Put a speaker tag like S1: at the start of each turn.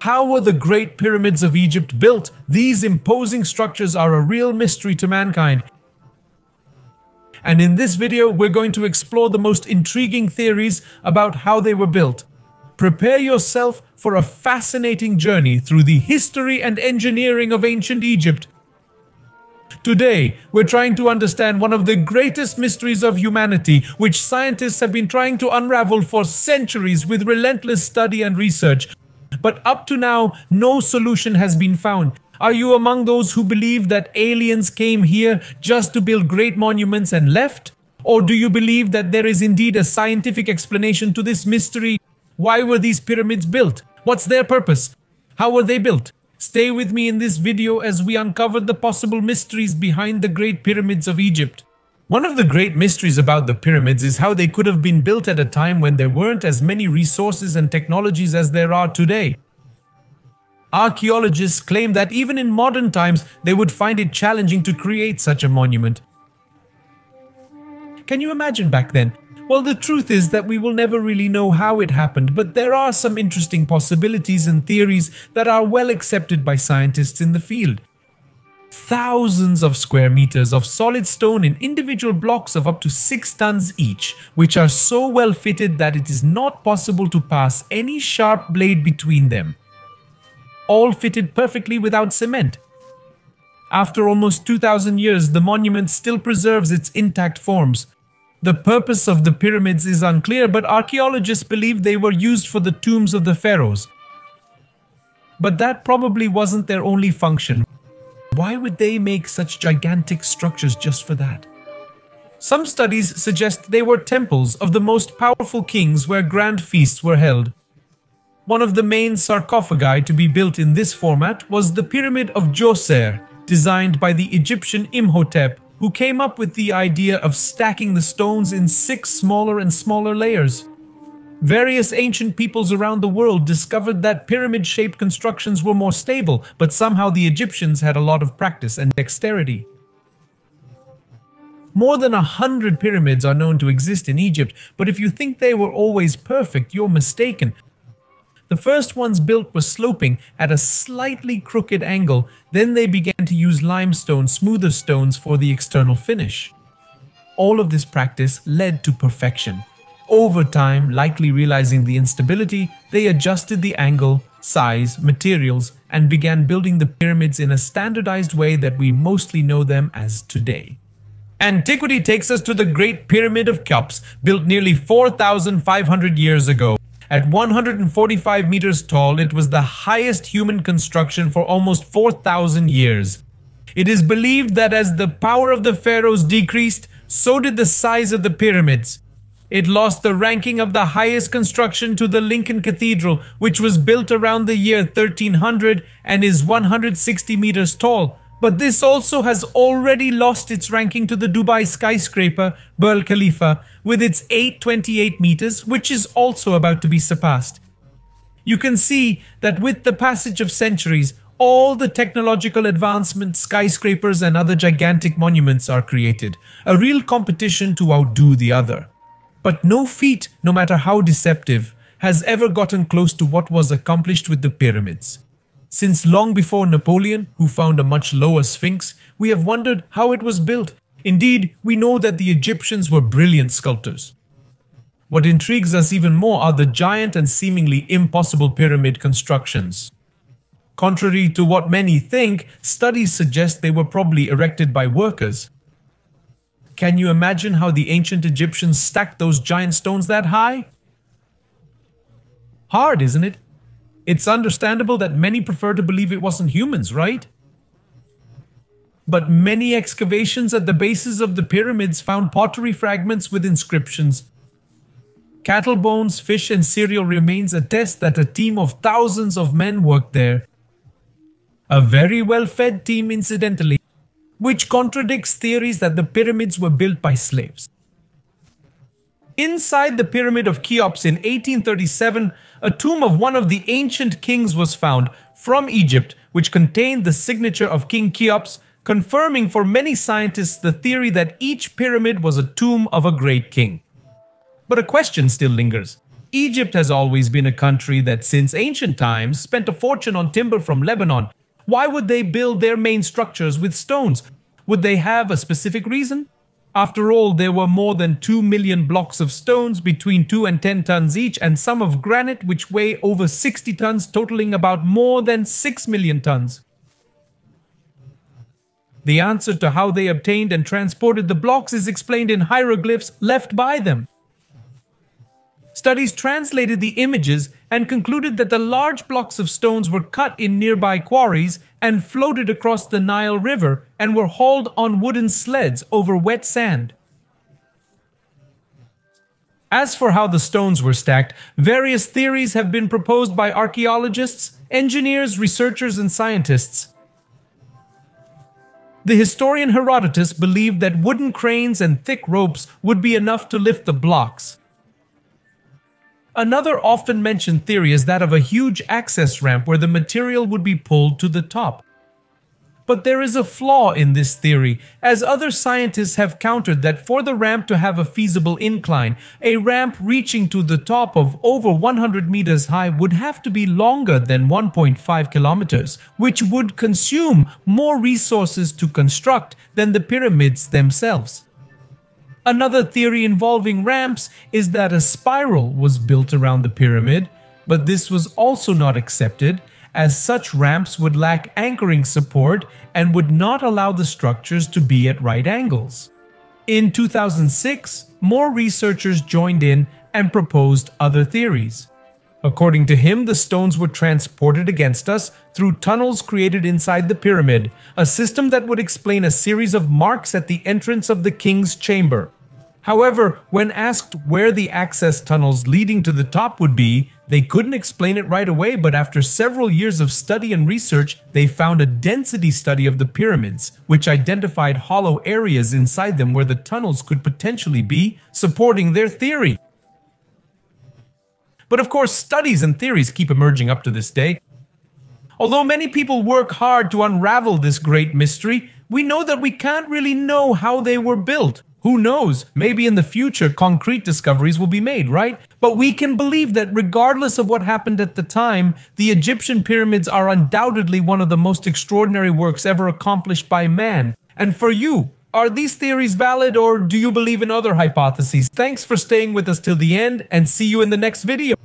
S1: How were the Great Pyramids of Egypt built? These imposing structures are a real mystery to mankind. And in this video, we're going to explore the most intriguing theories about how they were built. Prepare yourself for a fascinating journey through the history and engineering of ancient Egypt. Today, we're trying to understand one of the greatest mysteries of humanity, which scientists have been trying to unravel for centuries with relentless study and research. But up to now, no solution has been found. Are you among those who believe that aliens came here just to build great monuments and left? Or do you believe that there is indeed a scientific explanation to this mystery? Why were these pyramids built? What's their purpose? How were they built? Stay with me in this video as we uncover the possible mysteries behind the Great Pyramids of Egypt. One of the great mysteries about the pyramids is how they could have been built at a time when there weren't as many resources and technologies as there are today. Archaeologists claim that even in modern times, they would find it challenging to create such a monument. Can you imagine back then? Well, the truth is that we will never really know how it happened, but there are some interesting possibilities and theories that are well accepted by scientists in the field. Thousands of square meters of solid stone in individual blocks of up to 6 tons each, which are so well fitted that it is not possible to pass any sharp blade between them. All fitted perfectly without cement. After almost 2,000 years, the monument still preserves its intact forms. The purpose of the pyramids is unclear, but archaeologists believe they were used for the tombs of the pharaohs. But that probably wasn't their only function. Why would they make such gigantic structures just for that? Some studies suggest they were temples of the most powerful kings where grand feasts were held. One of the main sarcophagi to be built in this format was the Pyramid of Djoser, designed by the Egyptian Imhotep, who came up with the idea of stacking the stones in 6 smaller and smaller layers. Various ancient peoples around the world discovered that pyramid-shaped constructions were more stable, but somehow the Egyptians had a lot of practice and dexterity. More than 100 pyramids are known to exist in Egypt, but if you think they were always perfect, you're mistaken. The first ones built were sloping at a slightly crooked angle, then they began to use limestone, smoother stones for the external finish. All of this practice led to perfection. Over time, likely realizing the instability, they adjusted the angle, size, materials, and began building the pyramids in a standardized way that we mostly know them as today. Antiquity takes us to the Great Pyramid of Cheops, built nearly 4,500 years ago. At 145 meters tall, it was the highest human construction for almost 4,000 years. It is believed that as the power of the pharaohs decreased, so did the size of the pyramids. It lost the ranking of the highest construction to the Lincoln Cathedral, which was built around the year 1300 and is 160 meters tall. But this also has already lost its ranking to the Dubai skyscraper, Burj Khalifa, with its 828 meters, which is also about to be surpassed. You can see that with the passage of centuries, all the technological advancements, skyscrapers and other gigantic monuments are created, a real competition to outdo the other. But no feat, no matter how deceptive, has ever gotten close to what was accomplished with the pyramids. Since long before Napoleon, who found a much lower Sphinx, we have wondered how it was built. Indeed, we know that the Egyptians were brilliant sculptors. What intrigues us even more are the giant and seemingly impossible pyramid constructions. Contrary to what many think, studies suggest they were probably erected by workers. Can you imagine how the ancient Egyptians stacked those giant stones that high? Hard, isn't it? It's understandable that many prefer to believe it wasn't humans, right? But many excavations at the bases of the pyramids found pottery fragments with inscriptions. Cattle bones, fish and cereal remains attest that a team of thousands of men worked there. A very well-fed team, incidentally, which contradicts theories that the pyramids were built by slaves. Inside the Pyramid of Cheops in 1837, a tomb of one of the ancient kings was found from Egypt, which contained the signature of King Cheops, confirming for many scientists the theory that each pyramid was a tomb of a great king. But a question still lingers. Egypt has always been a country that since ancient times spent a fortune on timber from Lebanon. Why would they build their main structures with stones? Would they have a specific reason? After all, there were more than 2 million blocks of stones between 2 and 10 tons each, and some of granite which weigh over 60 tons, totaling about more than 6 million tons. The answer to how they obtained and transported the blocks is explained in hieroglyphs left by them. Studies translated the images and concluded that the large blocks of stones were cut in nearby quarries and floated across the Nile River and were hauled on wooden sleds over wet sand. As for how the stones were stacked, various theories have been proposed by archaeologists, engineers, researchers, and scientists. The historian Herodotus believed that wooden cranes and thick ropes would be enough to lift the blocks. Another often mentioned theory is that of a huge access ramp where the material would be pulled to the top. But there is a flaw in this theory, as other scientists have countered that for the ramp to have a feasible incline, a ramp reaching to the top of over 100 meters high would have to be longer than 1.5 kilometers, which would consume more resources to construct than the pyramids themselves. Another theory involving ramps is that a spiral was built around the pyramid, but this was also not accepted, as such ramps would lack anchoring support and would not allow the structures to be at right angles. In 2006, more researchers joined in and proposed other theories. According to him, the stones were transported against us through tunnels created inside the pyramid, a system that would explain a series of marks at the entrance of the king's chamber. However, when asked where the access tunnels leading to the top would be, they couldn't explain it right away, but after several years of study and research, they found a density study of the pyramids, which identified hollow areas inside them where the tunnels could potentially be, supporting their theory. But of course, studies and theories keep emerging up to this day. Although many people work hard to unravel this great mystery, we know that we can't really know how they were built. Who knows, maybe in the future concrete discoveries will be made, right? But we can believe that regardless of what happened at the time, the Egyptian pyramids are undoubtedly one of the most extraordinary works ever accomplished by man. And for you, are these theories valid, or do you believe in other hypotheses? Thanks for staying with us till the end, and see you in the next video.